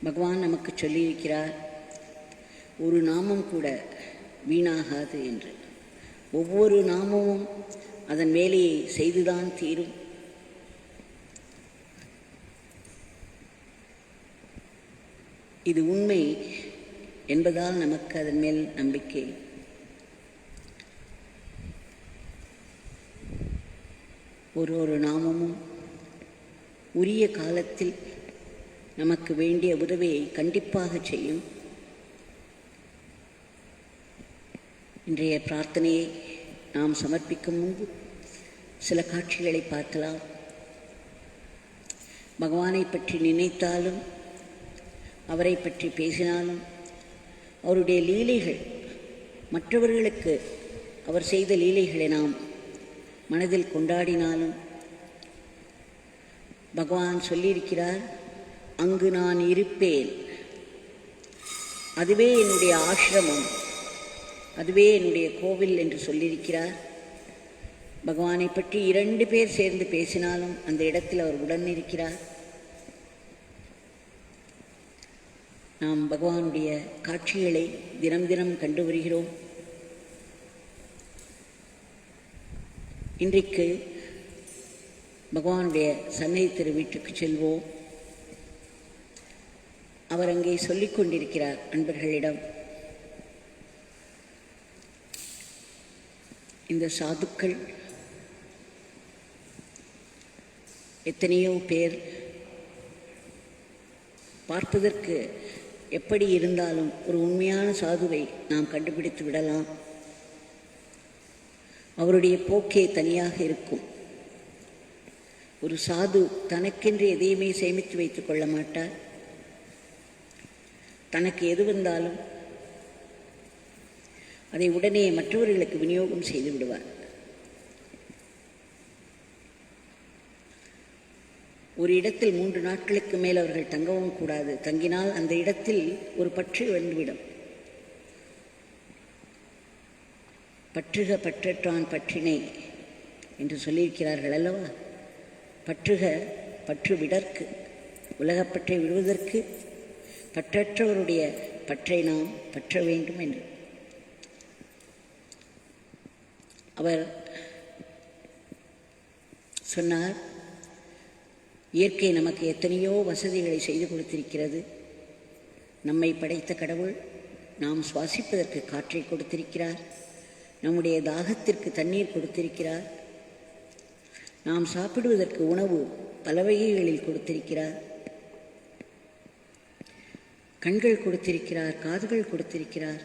பகவான் நமக்கு சொல்லியிருக்கிறார், ஒரு நாமம் கூட வீணாகாது என்று. ஒவ்வொரு நாமமும் அதன் வேலையை செய்துதான் தீரும். இது உண்மை என்பதால் நமக்கு அதன் மேல் நம்பிக்கை. ஒரு நாமமும் உரிய காலத்தில் நமக்கு வேண்டிய உதவியை கண்டிப்பாக செய்யும். இன்றைய பிரார்த்தனையை நாம் சமர்ப்பிக்கும் முன்பு சில காட்சிகளை பார்க்கலாம். பகவானை பற்றி நினைத்தாலும் அவரை பற்றி பேசினாலும் அவருடைய லீலைகள், மற்றவர்களுக்கு அவர் செய்த லீலைகளை நாம் மனதில் கொண்டாடினாலும் பகவான் சொல்லியிருக்கிறார், அங்கு நான் இருப்பேன், அதுவே என்னுடைய ஆசிரமம், அதுவே என்னுடைய கோவில் என்று சொல்லியிருக்கிறார். பகவானை பற்றி 2 பேர் சேர்ந்து பேசினாலும் அந்த இடத்தில் அவர் உடன் இருக்கிறார். நாம் பகவானுடைய காட்சிகளை தினம் தினம் கண்டு வருகிறோம். இன்றைக்கு பகவானுடைய சந்நிதி திரு வீட்டுக்கு செல்வோம். அவர் அங்கே சொல்லிக் கொண்டிருக்கிறார் அன்பர்களிடம், இந்த சாதுக்கள் எத்தனையோ பேர் பார்ப்பதற்கு எப்படி இருந்தாலும் ஒரு உண்மையான சாதுவை நாம் கண்டுபிடித்து விடலாம். அவருடைய போக்கே தனியாக இருக்கும். ஒரு சாது தனக்கென்று எதையுமே சேமித்து வைத்துக் கொள்ள மாட்டார். தனக்கு எது வந்தாலும் அதை உடனே மற்றவர்களுக்கு விநியோகம் செய்து விடுவார். ஒரு இடத்தில் 3 நாட்களுக்கு மேல் அவர்கள் தங்கவும் கூடாது. தங்கினால் அந்த இடத்தில் ஒரு பற்று வந்துவிடும். பற்றுக பற்றற்றான் பற்றினை என்று சொல்லியிருக்கிறார்கள் அல்லவா? பற்றுக பற்று விடற்கு, உலகப்பற்றை விடுவதற்கு பற்றற்றவருடைய பற்றை நாம் பற்ற வேண்டும் என்று அவர் சொன்னார். இயற்கை நமக்கு எத்தனையோ வசதிகளை செய்து கொடுத்திருக்கிறது. நம்மை படைத்த கடவுள் நாம் சுவாசிப்பதற்கு காற்றை கொடுத்திருக்கிறார், நம்முடைய தாகத்திற்கு தண்ணீர் கொடுத்திருக்கிறார், நாம் சாப்பிடுவதற்கு உணவு பல வகைகளில் கொடுத்திருக்கிறார், கண்கள் கொடுத்திருக்கிறார், காதுகள் கொடுத்திருக்கிறார்,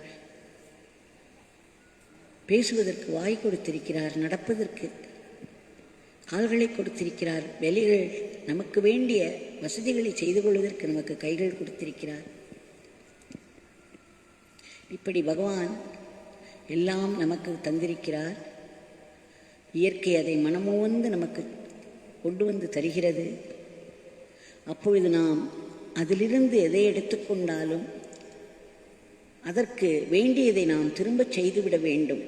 பேசுவதற்கு வாய் கொடுத்திருக்கிறார், நடப்பதற்கு கால்களை கொடுத்திருக்கிறார், வெளிகள் நமக்கு வேண்டிய வசதிகளை செய்து கொள்வதற்கு நமக்கு கைகள் கொடுத்திருக்கிறார். இப்படி பகவான் எல்லாம் நமக்கு தந்திருக்கிறார். இயற்கை அதை மனமுவந்து நமக்கு கொண்டு வந்து தருகிறது. அப்பொழுது நாம் அதிலிருந்து எதை எடுத்துக்கொண்டாலும் அதற்கு வேண்டியதை நாம் திரும்பச் செய்துவிட வேண்டும்.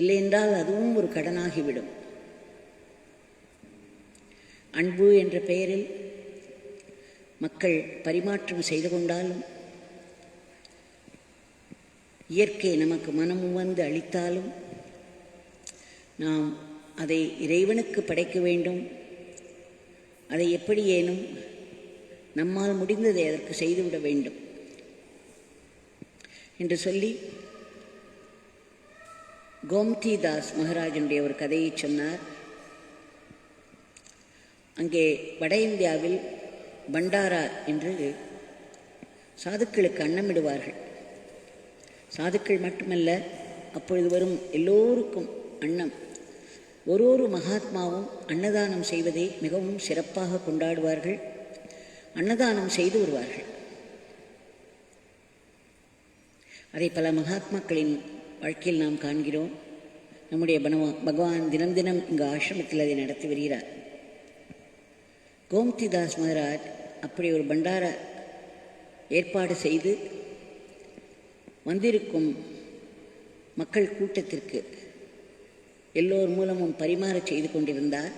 இல்லையென்றால் அதுவும் ஒரு கடனாகிவிடும். அன்பு என்ற பெயரில் மக்கள் பரிமாற்றம் செய்து கொண்டாலும், இயற்கை நமக்கு மனமுவந்து அளித்தாலும் நாம் அதை இறைவனுக்கு படைக்க வேண்டும். அதை எப்படியேனும் நம்மால் முடிந்ததை அதற்கு செய்துவிட வேண்டும் என்று சொல்லி கோம்திதாஸ் மகாராஜனுடைய ஒரு கதையை சொன்னார். அங்கே வட இந்தியாவில் பண்டாரா என்று சாதுக்களுக்கு அன்னமிடுவார்கள். சாதுக்கள் மட்டுமல்ல, அப்பொழுது வரும் எல்லோருக்கும் அன்னம். ஒரு மகாத்மாவும் அன்னதானம் செய்வதை மிகவும் சிறப்பாக கொண்டாடுவார்கள், அன்னதானம் செய்து வருவார்கள். அதை பல மகாத்மாக்களின் வாழ்க்கையில் நாம் காண்கிறோம். நம்முடைய பகவான் தினம் தினம் இங்கு ஆசிரமத்தில் அதை நடத்தி வருகிறார். கோம்திதாஸ் மகாராஜ் அப்படி ஒரு பண்டாரா ஏற்பாடு செய்து வந்திருக்கும் மக்கள் கூட்டத்திற்கு எல்லோர் மூலமும் பரிமாறச் செய்து கொண்டிருந்தார்.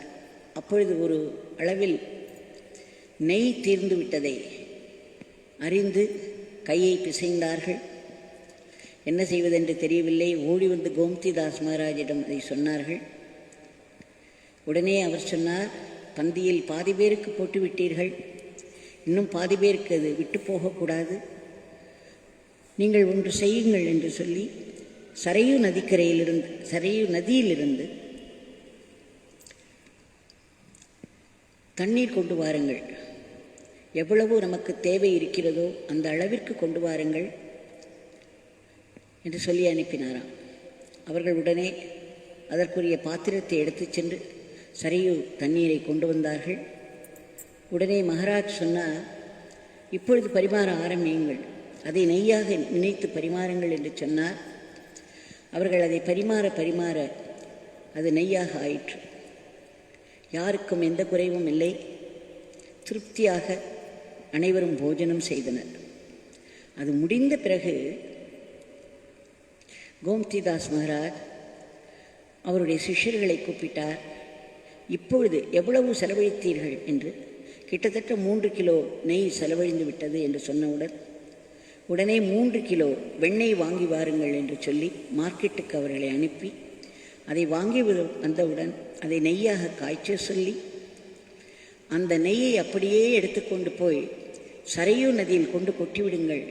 அப்பொழுது ஒரு அளவில் நெய் தீர்ந்து விட்டதை அறிந்து கையை பிசைந்தார்கள். என்ன செய்வதென்று தெரியவில்லை. ஓடி வந்து கோமதிதாஸ் மகாராஜிடம் அதை சொன்னார்கள். உடனே அவர் சொன்னார், பந்தியில் பாதி பேருக்கு போட்டு விட்டீர்கள், இன்னும் பாதி பேருக்கு அது விட்டு போகக்கூடாது, நீங்கள் ஒன்று செய்யுங்கள் என்று சொல்லி சரையு நதியிலிருந்து தண்ணீர் கொண்டு வாருங்கள், எவ்வளவு நமக்கு தேவை இருக்கிறதோ அந்த அளவிற்கு கொண்டு வாருங்கள் என்று சொல்லி அனுப்பினாராம். அவர்கள் உடனே அதற்குரிய பாத்திரத்தை எடுத்துச் சென்று சரையு தண்ணீரை கொண்டு வந்தார்கள். உடனே மகாராஜ் சொன்னார், இப்பொழுது பரிமாற ஆரம்பியுங்கள், அதை நெய்யாக நினைத்து பரிமாறுங்கள் என்று சொன்னார். அவர்கள் அதை பரிமாற அது நெய்யாக ஆயிற்று. யாருக்கும் எந்த குறைவும் இல்லை. திருப்தியாக அனைவரும் போஜனம் செய்தனர். அது முடிந்த பிறகு கோமதிதாஸ் மகாராஜ் அவருடைய சிஷ்யர்களை கூப்பிட்டார். இப்பொழுது எவ்வளவு செலவழித்தீர்கள் என்று. கிட்டத்தட்ட 3 கிலோ நெய் செலவழிந்து விட்டது என்று சொன்னவுடன் உடனே 3 கிலோ வெண்ணெய் வாங்கி வாருங்கள் என்று சொல்லி மார்க்கெட்டுக்கு அவர்களை அனுப்பி அதை வாங்கி வந்தவுடன் அதை நெய்யாக காய்ச்ச சொல்லி அந்த நெய்யை அப்படியே எடுத்துக்கொண்டு போய் சரையு நதியில் கொண்டு கொட்டிவிடுங்கள்,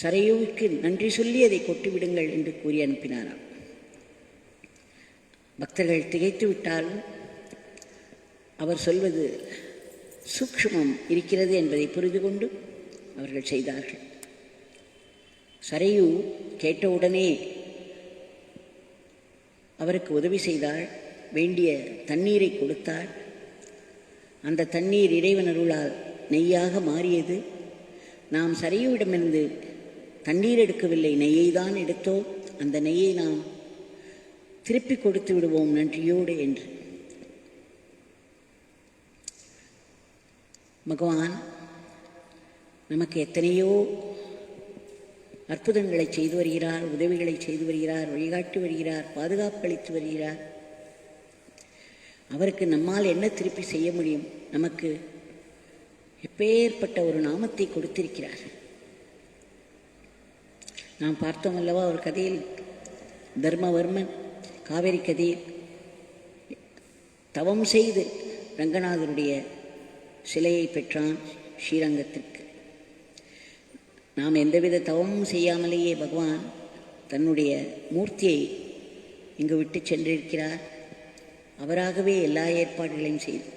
சரையுவுக்கு நன்றி சொல்லி அதை கொட்டிவிடுங்கள் என்று கூறி அனுப்பினாராம். பக்தர்கள் திகைத்து விட்டாலும் அவர் சொல்வது சூக்ஷ்மம் இருக்கிறது என்பதை புரிந்து கொண்டு அவர்கள் செய்தார்கள். சரையு கேட்டவுடனே அவருக்கு உதவி செய்தாள், வேண்டிய தண்ணீரை கொடுத்தாள். அந்த தண்ணீர் இறைவன் அருளால் நெய்யாக மாறியது. நாம் சரையுவிடமிருந்து தண்ணீர் எடுக்கவில்லை, நெய்யை தான் எடுத்தோம். அந்த நெய்யை நாம் திருப்பி கொடுத்து விடுவோம் நன்றியோடு என்று. பகவான் நமக்கு எத்தனையோ அற்புதங்களை செய்து வருகிறார், உதவிகளை செய்து வருகிறார், வழிகாட்டி வருகிறார், பாதுகாப்பு அளித்து வருகிறார். அவருக்கு நம்மால் என்ன திருப்பி செய்ய முடியும்? நமக்கு எப்பேற்பட்ட ஒரு நாமத்தை கொடுத்திருக்கிறார். நாம் பார்த்தோம் அல்லவா ஒரு கதையில், தர்மவர்மன் காவேரி கதையில் தவம் செய்து ரங்கநாதருடைய சிலையை பெற்றான் ஸ்ரீரங்கத்திற்கு. நாம் எந்தவித தவமும் செய்யாமலேயே பகவான் தன்னுடைய மூர்த்தியை இங்கு விட்டு சென்றிருக்கிறார். அவராகவே எல்லா ஏற்பாடுகளையும் செய்து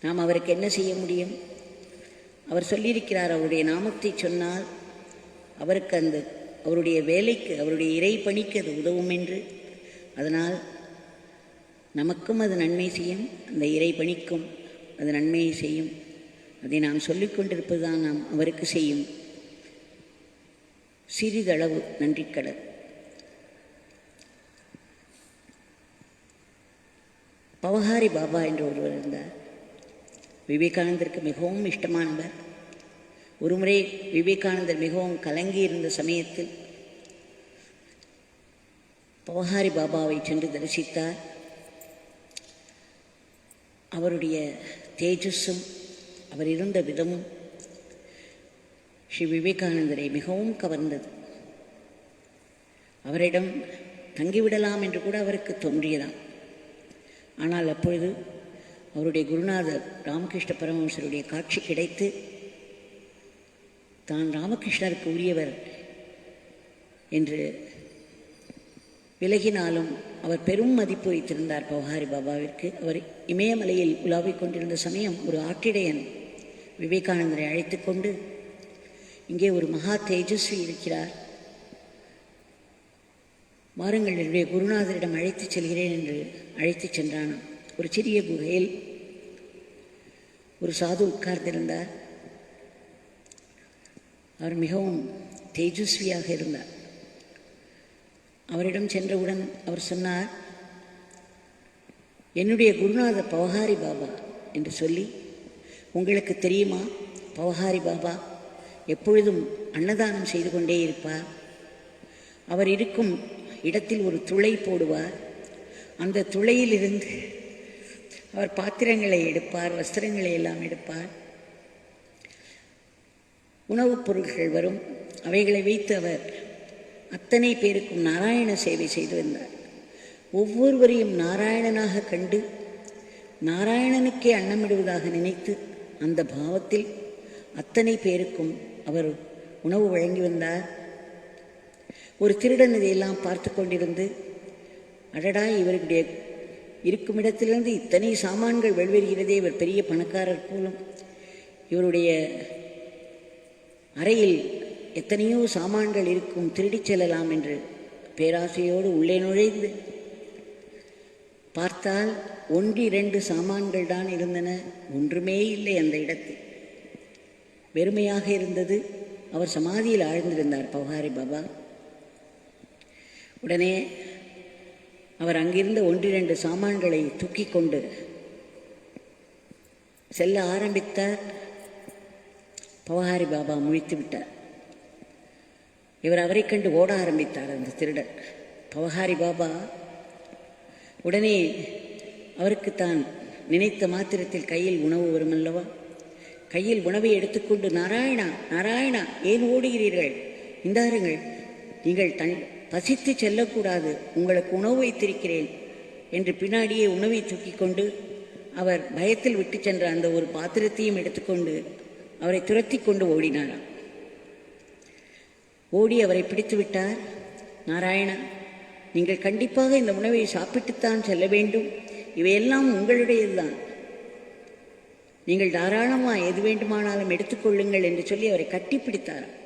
நாம் அவருக்கு என்ன செய்ய முடியும்? அவர் சொல்லியிருக்கிறார், அவருடைய நாமத்தை சொன்னால் அவருக்கு அவருடைய வேலைக்கு, அவருடைய இறை பணிக்கு அது உதவும் என்று. அதனால் நமக்கும் அது நன்மை செய்யும், அந்த இறை பணிக்கும் அது நன்மையை செய்யும். அதை நாம் சொல்லிக் கொண்டிருப்பது தான் நாம் அவருக்கு செய்யும் சிறிதளவு நன்றிக்கடல். பவஹாரி பாபா என்று ஒருவர் இருந்தார். விவேகானந்தருக்கு மிகவும் இஷ்டமானவர். ஒருமுறை விவேகானந்தர் மிகவும் கலங்கி இருந்த சமயத்தில் பவஹாரி பாபாவை சென்று தரிசித்தார். அவருடைய தேஜஸும் அவர் இருந்த விதமும் ஸ்ரீ விவேகானந்தரை மிகவும் கவர்ந்தது. அவரிடம் தங்கிவிடலாம் என்று கூட அவருக்கு தோன்றியதாம். ஆனால் அப்பொழுது அவருடைய குருநாதர் ராமகிருஷ்ண பரமஹம்சருடைய காட்சி கிடைத்து, தான் ராமகிருஷ்ணருக்கு உரியவர் என்று விலகினாலும் அவர் பெரும் மதிப்பு வைத்திருந்தார் பவஹாரி பாபாவிற்கு. அவர் இமயமலையில் உலாவிக் கொண்டிருந்த சமயம் ஒரு ஆட்டிடையன் விவேகானந்தரை அழைத்து கொண்டு, இங்கே ஒரு மகா தேஜஸ்வி இருக்கிறார், வாருங்கள் என்னுடைய குருநாதரிடம் அழைத்துச் செல்கிறேன் என்று அழைத்துச் சென்றான். ஒரு சிறிய குகையில் ஒரு சாது உட்கார்ந்திருந்தார். அவர் மிகவும் தேஜஸ்வியாக இருந்தார். அவரிடம் சென்றவுடன் அவர் சொன்னார், என்னுடைய குருநாதர் பவஹாரி பாபா என்று சொல்லி, உங்களுக்கு தெரியுமா, பவஹாரி பாபா எப்பொழுதும் அன்னதானம் செய்து கொண்டே இருப்பார். அவர் இருக்கும் இடத்தில் ஒரு துளை போடுவார். அந்த துளையிலிருந்து அவர் பாத்திரங்களை எடுப்பார், வஸ்திரங்களை எல்லாம் எடுப்பார். உணவுப் பொருட்கள் வரும், அவைகளை வைத்து அவர் அத்தனை பேருக்கும் நாராயண சேவை செய்து வந்தார். ஒவ்வொருவரையும் நாராயணனாக கண்டு நாராயணனுக்கே அன்னமிடுவதாக நினைத்து அந்த பாவத்தில் அத்தனை பேருக்கும் அவர் உணவு வழங்கி வந்தார். ஒரு திருடன் இதையெல்லாம் பார்த்து கொண்டிருந்து, அடடா, இவருடைய இருக்கும் இடத்திலிருந்து இத்தனை சாமான்கள் வெளிவருகிறதே, இவர் பெரிய பணக்காரர் போலும், இவருடைய அறையில் எத்தனையோ சாமான்கள் இருக்கும், திருடிச் செல்லலாம் என்று பேராசையோடு உள்ளே நுழைந்து பார்த்தால் 1-2 சாமான்கள் தான் இருந்தன. ஒன்றுமே இல்லை அந்த இடத்தில், வெறுமையாக இருந்தது. அவர் சமாதியில் ஆழ்ந்திருந்தார் பவஹாரி பாபா. உடனே அவர் அங்கிருந்த 1-2 சாமான்களை தூக்கி கொண்டு செல்ல ஆரம்பித்தார். பவஹாரி பாபா முழித்து விட்டார். இவர் அவரை கண்டு ஓட ஆரம்பித்தார் அந்த திருடன். பவஹாரி பாபா உடனே அவருக்கு தான் நினைத்த மாத்திரத்தில் கையில் உணவு வருமல்லவா, கையில் உணவை எடுத்துக்கொண்டு, நாராயணா நாராயணா, ஏன் ஓடுகிறீர்கள், இந்தாருங்கள், நீங்கள் பசித்து செல்லக்கூடாது, உங்களுக்கு உணவு வைத்திருக்கிறேன் என்று பின்னாடியே உணவை தூக்கி கொண்டு அவர் பயத்தில் விட்டு சென்ற அந்த ஒரு பாத்திரத்தையும் எடுத்துக்கொண்டு அவரை துரத்தி கொண்டு ஓடினாராம். ஓடி அவரை பிடித்து விட்டார். நாராயணா, நீங்கள் கண்டிப்பாக இந்த உணவை சாப்பிட்டுத்தான் செல்ல வேண்டும், இவையெல்லாம் உங்களுடையதுதான், நீங்கள் தாராளமாக எது வேண்டுமானாலும் எடுத்துக்கொள்ளுங்கள் என்று சொல்லி அவரை கட்டிப்பிடித்தாராம்.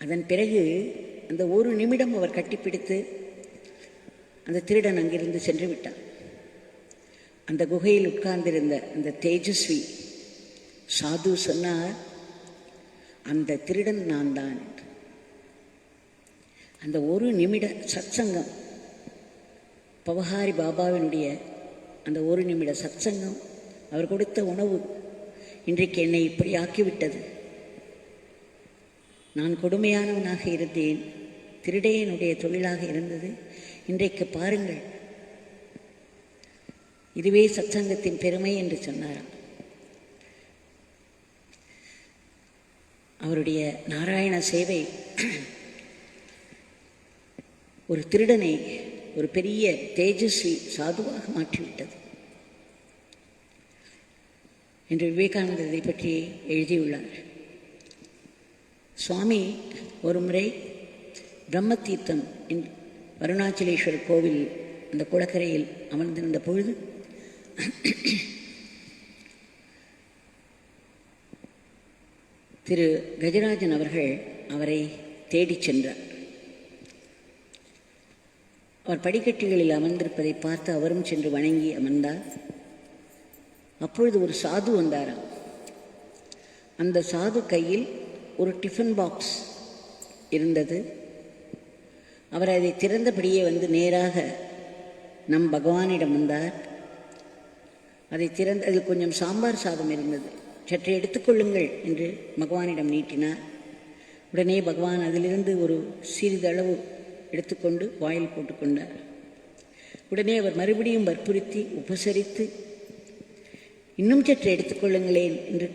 அதன் பிறகு அந்த ஒரு நிமிடம் அவர் கட்டிப்பிடித்து அந்த திருடன் அங்கிருந்து சென்று விட்டான். அந்த குகையில் உட்கார்ந்திருந்த அந்த தேஜஸ்வி சாது சொன்னார், அந்த திருடன் நான் தான். அந்த ஒரு நிமிட சத்சங்கம், பவஹாரி பாபாவினுடைய அந்த ஒரு நிமிட சத்சங்கம், அவர் கொடுத்த உணவு இன்றைக்கு என்னை இப்படி ஆக்கிவிட்டது. நான் கொடுமையானவனாக இருந்தேன், திருடையனுடைய தொழிலாக இருந்தது, இன்றைக்கு பாருங்கள், இதுவே சத்சங்கத்தின் பெருமை என்று சொன்னாராம். அவருடைய நாராயண சேவை ஒரு திருடனை ஒரு பெரிய தேஜஸ்வி சாதுவாக மாற்றிவிட்டது என்று விவேகானந்தர் இதை பற்றி எழுதியுள்ளார். சுவாமி ஒரு முறை பிரம்ம தீர்த்தம் அருணாச்சலேஸ்வரர் கோவில் அந்த குளக்கரையில் அமர்ந்திருந்த பொழுது திரு கஜராஜன் அவர்கள் அவரை தேடிச் சென்றார். அவர் படிக்கட்டுகளில் அமர்ந்திருப்பதை பார்த்து அவரும் சென்று வணங்கி அமர்ந்தார். அப்பொழுது ஒரு சாது வந்தாராம். அந்த சாது கையில் ஒரு டிஃபன் பாக்ஸ் இருந்தது. அவர் அதை திறந்தபடியே வந்து நேராக நம் பகவானிடம் வந்தார். அதை திறந்து அதில் கொஞ்சம் சாம்பார் சாதம் இருந்தது. சற்று எடுத்துக்கொள்ளுங்கள் என்று பகவானிடம் நீட்டினார். உடனே பகவான் அதிலிருந்து ஒரு சிறிதளவு எடுத்துக்கொண்டு வாயில் போட்டுக்கொண்டார். உடனே அவர் மறுபடியும் வற்புறுத்தி உபசரித்து இன்னும் சற்று எடுத்துக்கொள்ளுங்களேன் என்று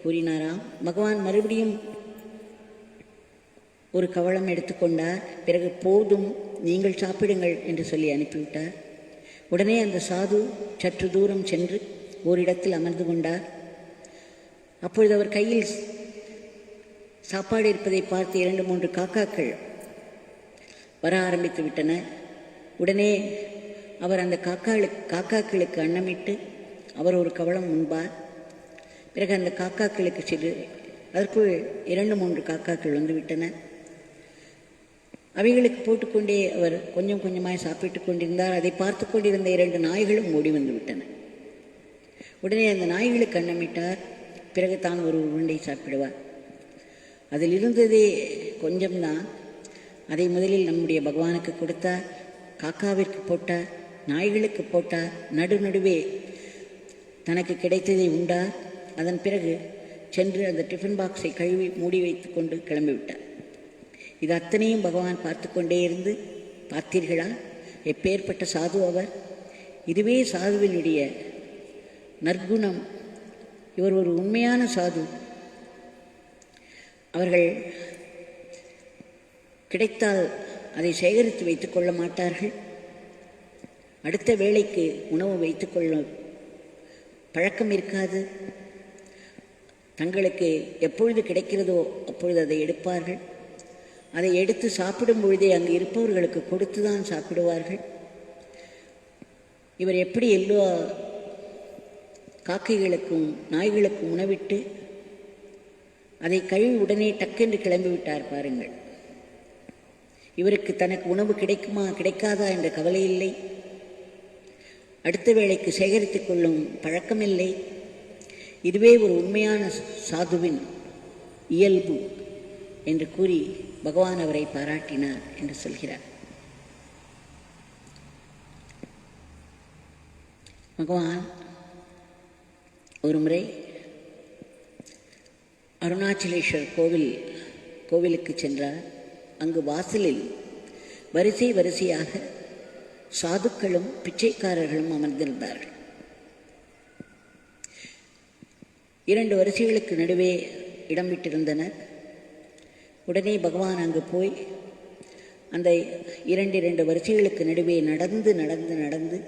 கூறினாராம். பகவான் மறுபடியும் ஒரு கவளம் எடுத்துக்கொண்டார். பிறகு போதும், நீங்கள் சாப்பிடுங்கள் என்று சொல்லி அனுப்பிவிட்டார். உடனே அந்த சாது சற்று தூரம் சென்று ஓரிடத்தில் அமர்ந்து கொண்டார். அப்பொழுது அவர் கையில் சாப்பாடு இருப்பதை பார்த்து 2-3 காக்காக்கள் வர ஆரம்பித்து விட்டன. உடனே அவர் அந்த காக்காக்களுக்கு அன்னமிட்டு அவர் ஒரு கவளம் உண்பார். பிறகு அந்த காக்காக்களுக்கு அதற்குள் 2-3 காக்காக்கள் வந்துவிட்டன. அவைகளுக்கு போட்டுக்கொண்டே அவர் கொஞ்சம் கொஞ்சமாய் சாப்பிட்டு கொண்டிருந்தார். அதை பார்த்து கொண்டிருந்த 2 நாய்களும் ஓடி வந்து விட்டன. உடனே அந்த நாய்களுக்கு அன்னமிட்டார். பிறகு தான் ஒரு உருண்டை சாப்பிடுவார். அதில் இருந்ததே கொஞ்சம்தான். அதை முதலில் நம்முடைய பகவானுக்கு கொடுத்தார், காக்காவிற்கு போட்டார், நாய்களுக்கு போட்டார், நடுநடுவே தனக்கு கிடைத்ததை உண்டார். அதன் பிறகு சென்று அந்த டிஃபன் பாக்ஸை கழுவி மூடி வைத்து கொண்டு கிளம்பிவிட்டார். இது அத்தனையும் பகவான் பார்த்து கொண்டே இருந்து, பார்த்தீர்களா, எப்பேற்பட்ட சாது அவர்! இதுவே சாதுவினுடைய நற்குணம். இவர் ஒரு உண்மையான சாது. அவர்கள் கிடைத்தால் அதை சேகரித்து வைத்துக் கொள்ள மாட்டார்கள். அடுத்த வேளைக்கு உணவு வைத்துக்கொள்ள பழக்கம் இருக்காது. தங்களுக்கு எப்பொழுது கிடைக்கிறதோ அப்பொழுது அதை எடுப்பார்கள். அதை எடுத்து சாப்பிடும் பொழுதே அங்கு இருப்பவர்களுக்கு கொடுத்து தான் சாப்பிடுவார்கள். இவர் எப்படி எல்லா காக்கைகளுக்கும் நாய்களுக்கும் உணவிட்டு அதை கழுவி உடனே டக்கென்று கிளம்பிவிட்டார் பாருங்கள். இவருக்கு தனக்கு உணவு கிடைக்குமா கிடைக்காதா என்ற கவலை இல்லை. அடுத்த வேளைக்கு சேகரித்துக் கொள்ளும் பழக்கமில்லை. இதுவே ஒரு உண்மையான சாதுவின் இயல்பு என்று கூறி பகவான் அவரை பாராட்டினார் என்று சொல்கிறார். பகவான் ஒரு முறை அருணாச்சலேஸ்வர் கோவிலுக்கு சென்றார். அங்கு வாசலில் வரிசையாக சாதுக்களும் பிச்சைக்காரர்களும் அமர்ந்திருந்தார்கள். 2 வரிசைகளுக்கு நடுவே இடம் விட்டிருந்தனர். உடனே பகவான் அங்கு போய் அந்த 2 வரிசைகளுக்கு நடுவே நடந்து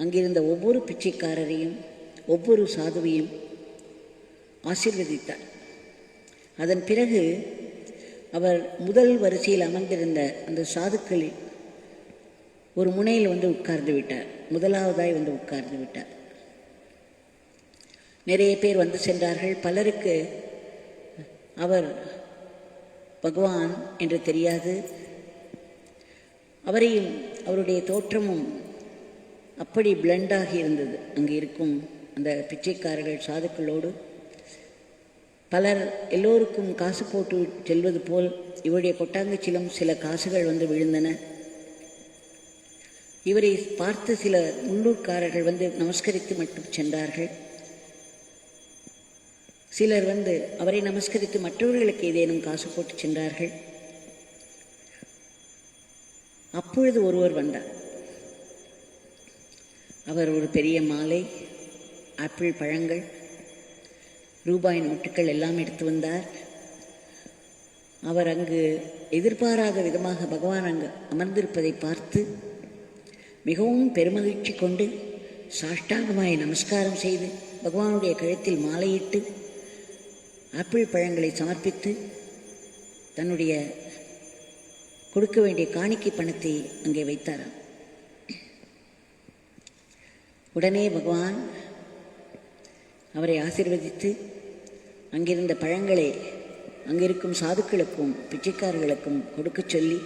அங்கிருந்த ஒவ்வொரு பிச்சைக்காரரையும் ஒவ்வொரு சாதுவையும் ஆசீர்வதித்தார். அதன் பிறகு அவர் முதல் வரிசையில் அமர்ந்திருந்த அந்த சாதுக்களில் ஒரு முனையில் உட்கார்ந்து விட்டார். முதலாவதாய் உட்கார்ந்து விட்டார். நிறைய பேர் சென்றார்கள். பலருக்கு அவர் பகவான் என்று தெரியாது. அவரையும் அவருடைய தோற்றமும் அப்படி பிளண்டாகி இருந்தது. அங்கு இருக்கும் அந்த பிச்சைக்காரர்கள் சாதுக்களோடு. பலர் எல்லோருக்கும் காசு போட்டு செல்வது போல் இவருடைய கொட்டாங்கச்சிலும் சில காசுகள் விழுந்தன. இவரை பார்த்து சில உள்ளூர்காரர்கள் நமஸ்கரித்து மட்டும் சென்றார்கள். சிலர் அவரை நமஸ்கரித்து மற்றவர்களுக்கு ஏதேனும் காசு போட்டு சென்றார்கள். அப்பொழுது ஒருவர் வந்தார். அவர் ஒரு பெரிய மாலை, ஆப்பிள் பழங்கள், ரூபாய் நோட்டுகள் எல்லாம் எடுத்து வந்தார். அவர் அங்கு எதிர்பாராத விதமாக பகவான் அங்கு அமர்ந்திருப்பதை பார்த்து மிகவும் பெருமகிழ்ச்சி கொண்டு சாஷ்டாங்கமாய் நமஸ்காரம் செய்து பகவானுடைய கழுத்தில் மாலையிட்டு ஆப்பிள் பழங்களை சமர்ப்பித்து தன்னுடைய கொடுக்க வேண்டிய காணிக்கை பணத்தை அங்கே வைத்தாராம். உடனே பகவான் அவரை ஆசீர்வதித்து அங்கிருந்த பழங்களை அங்கிருக்கும் சாதுக்களுக்கும் பிச்சைக்காரர்களுக்கும் கொடுக்க சொல்லி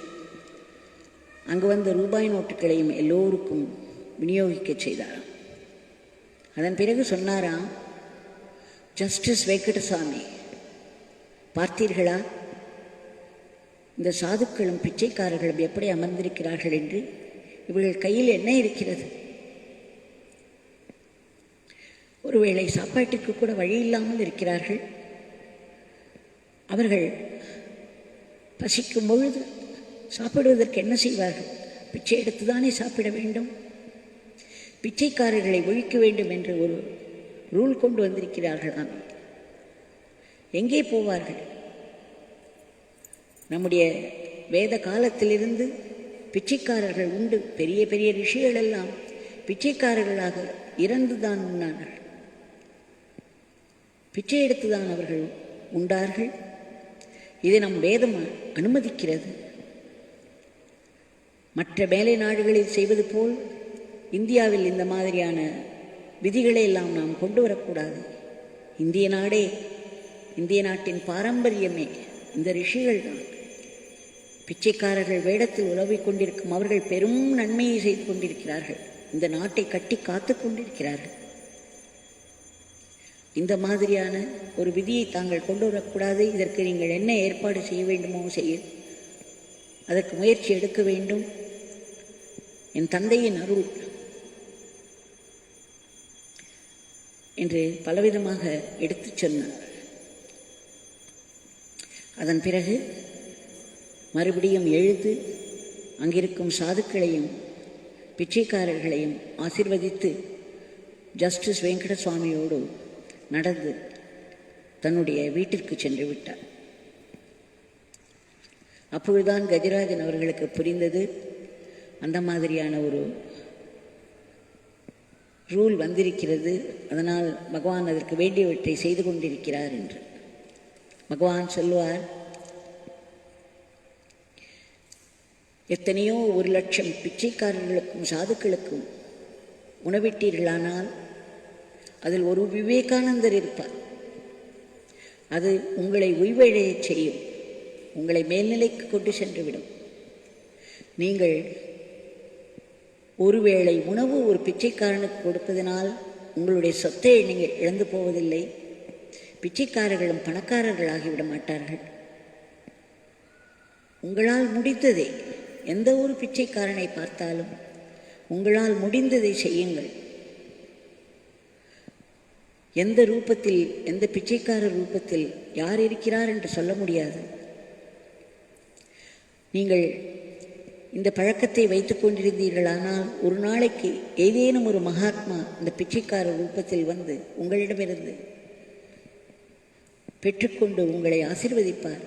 அங்கு ரூபாய் நோட்டுகளையும் எல்லோருக்கும் விநியோகிக்க செய்தாராம். அதன் பிறகு சொன்னாராம், ஜஸ்டிஸ் வெங்கடசாமி, பார்த்தீர்களா இந்த சாதுக்களும் பிச்சைக்காரர்களும் எப்படி அமர்ந்திருக்கிறார்கள் என்று? இவர்கள் கையில் என்ன இருக்கிறது? ஒருவேளை சாப்பாட்டுக்கு கூட வழி இல்லாமல் இருக்கிறார்கள். அவர்கள் பசிக்கும் பொழுது சாப்பிடுவதற்கு என்ன செய்வார்கள்? பிச்சை எடுத்துதானே சாப்பிட வேண்டும். பிச்சைக்காரர்களை ஒழிக்க வேண்டும் என்று ஒரு ரூல் கொண்டு வந்திருக்கிறார்கள். எங்கே போவார்கள்? நம்முடைய வேத காலத்திலிருந்து பிச்சைக்காரர்கள் உண்டு. பெரிய பெரிய ரிஷிகள் எல்லாம் பிச்சைக்காரர்களாக இறந்துதான் உண்ணார்கள். பிச்சை எடுத்துதான் அவர்கள் உண்டார்கள். இதை நம் வேதம் அனுமதிக்கிறது. மற்ற மேலை நாடுகளில் செய்வது போல் இந்தியாவில் இந்த மாதிரியான விதிகளை எல்லாம் நாம் கொண்டு வரக்கூடாது. இந்திய நாட்டின் பாரம்பரியமே இந்த ரிஷிகள் தான். பிச்சைக்காரர்கள் வேடத்தில் உலவிக் கொண்டிருக்கும் அவர்கள் பெரும் நன்மையை செய்து கொண்டிருக்கிறார்கள். இந்த நாட்டை கட்டி காத்து கொண்டிருக்கிறார்கள். இந்த மாதிரியான ஒரு விதியை தாங்கள் கொண்டு வரக்கூடாது. இதற்கு நீங்கள் என்ன ஏற்பாடு செய்ய வேண்டுமோ அதற்கு முயற்சி எடுக்க வேண்டும். என் தந்தையின் அருள் என்று பலவிதமாக எடுத்துச் சொன்னார். அதன் பிறகு மறுபடியும் எழுந்து அங்கிருக்கும் சாதுக்களையும் பிச்சைக்காரர்களையும் ஆசீர்வதித்து ஜஸ்டிஸ் வெங்கட சுவாமியோடு நடந்து தன்னுடைய வீட்டிற்கு சென்று விட்டார். அப்பொழுதுதான் கஜராஜன் அவர்களுக்கு புரிந்தது, அந்த மாதிரியான ஒரு ரூல் வந்திருக்கிறது, அதனால் பகவான் அதற்கு வேண்டியவற்றை செய்து கொண்டிருக்கிறார் என்று. பகவான் சொல்லுவார், எத்தனையோ 1,00,000 பிச்சைக்காரர்களுக்கும் சாதுக்களுக்கும் உணவிட்டீர்களானால் அதில் ஒரு விவேகானந்தர் இருப்பார். அது உங்களை உய்வடையச் செய்யும், உங்களை மேல்நிலைக்கு கொண்டு சென்றுவிடும். நீங்கள் ஒருவேளை உணவு ஒரு பிச்சைக்காரனுக்கு கொடுப்பதனால் உங்களுடைய சொத்தை நீங்கள் இழந்து போவதில்லை. பிச்சைக்காரர்களும் பணக்காரர்கள் ஆகிவிட மாட்டார்கள். உங்களால் முடிந்ததை, எந்த ஒரு பிச்சைக்காரனை பார்த்தாலும் உங்களால் முடிந்ததை செய்யுங்கள். எந்த ரூபத்தில், எந்த பிச்சைக்காரர் ரூபத்தில் யார் இருக்கிறார் என்று சொல்ல முடியாது. நீங்கள் இந்த பழக்கத்தை வைத்துக் கொண்டிருந்தீர்களானால் ஒரு நாளைக்கு ஏதேனும் ஒரு மகாத்மா இந்த பிச்சைக்கார ரூபத்தில் வந்து உங்களிடமிருந்து பெற்றுக்கொண்டு உங்களை ஆசீர்வதிப்பார்.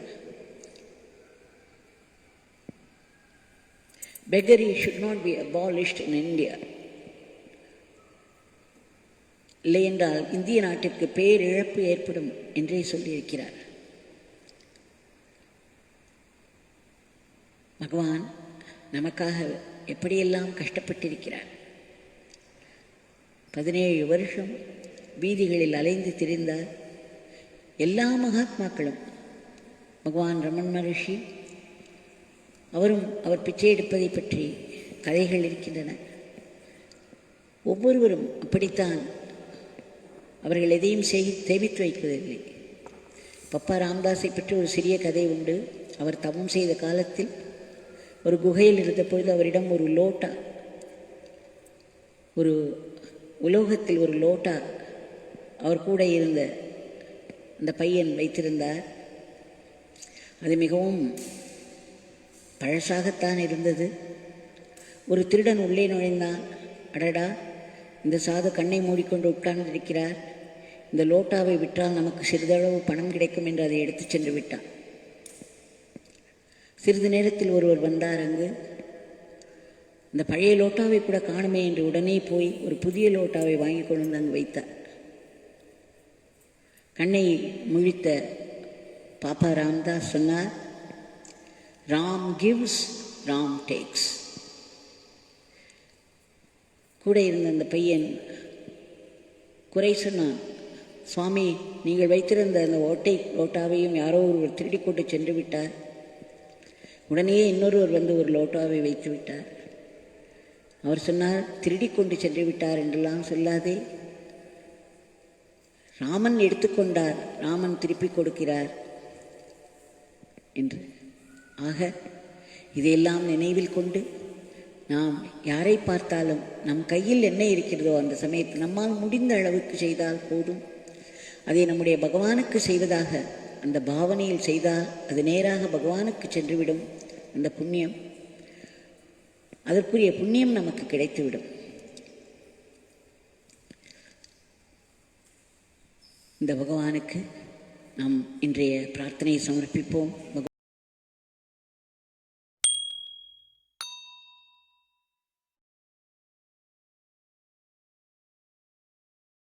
Beggary should not be abolished in India. இல்லை என்றால் இந்திய நாட்டிற்கு பேரிழப்பு ஏற்படும் என்றே சொல்லியிருக்கிறார். பகவான் நமக்காக எப்படியெல்லாம் கஷ்டப்பட்டிருக்கிறார். 17 வருஷம் வீதிகளில் அலைந்து திரிந்தார். எல்லா மகாத்மாக்களும், பகவான் ரமண மகரிஷி அவரும் அவர் பிச்சை எடுப்பதை பற்றி கதைகள் இருக்கின்றன. ஒவ்வொருவரும் அப்படித்தான், அவர்கள் எதையும் சேமித்து வைப்பதில்லை. பப்பா ராமதாஸை பற்றி ஒரு சிறிய கதை உண்டு. அவர் தவம் செய்த காலத்தில் ஒரு குகையில் இருந்தபொழுது அவரிடம் ஒரு லோட்டா, ஒரு உலோகத்தில் ஒரு லோட்டா அவர் கூட இருந்த அந்த பையன் வைத்திருந்தார். அது மிகவும் பழசாகத்தான் இருந்தது. ஒரு திருடன் உள்ளே நுழைந்தான். அடடா, இந்த சாது கண்ணை மூடிக்கொண்டு உட்கார்ந்திருக்கிறார், இந்த லோட்டாவை விற்றால் நமக்கு சிறிதளவு பணம் கிடைக்கும் என்று அதை எடுத்துச் சென்று விட்டான். சிறிது நேரத்தில் ஒருவர் வந்தார். அங்கு இந்த பழைய லோட்டாவை கூட காணுமே என்று உடனே போய் ஒரு புதிய லோட்டாவை வாங்கி கொண்டு வந்து அங்கு வைத்தார். கண்ணை முழித்த பாப்பா ராம்தாஸ் சொன்னார், ராம் கிவ்ஸ், ராம் டேக்ஸ். கூட இருந்த அந்த பையன் குறை சொன்னான், சுவாமி, நீங்கள் வைத்திருந்த அந்த லோட்டாவையும் யாரோ ஒருவர் திருடி கொண்டு சென்று விட்டார். உடனே இன்னொருவர் வந்து ஒரு லோட்டாவை வைத்து விட்டார். அவர் சொன்னார், திருடி கொண்டு சென்று விட்டார் என்றெல்லாம் சொல்லாதே, ராமன் எடுத்துக்கொண்டார், ராமன் திருப்பி கொடுக்கிறார் என்று. ஆக இதையெல்லாம் நினைவில் கொண்டு நாம் யாரை பார்த்தாலும் நம் கையில் என்ன இருக்கிறதோ அந்த சமயத்தில் நம்மால் முடிந்த அளவுக்கு செய்தால் போதும். அதை நம்முடைய பகவானுக்கு செய்வதாக அந்த பாவனையில் செய்தால் அது நேராக பகவானுக்கு சென்றுவிடும். அந்த புண்ணியம், அதற்குரிய புண்ணியம் நமக்கு கிடைத்துவிடும். இந்த பகவானுக்கு நாம் இன்றைய பிரார்த்தனையை சமர்ப்பிப்போம்.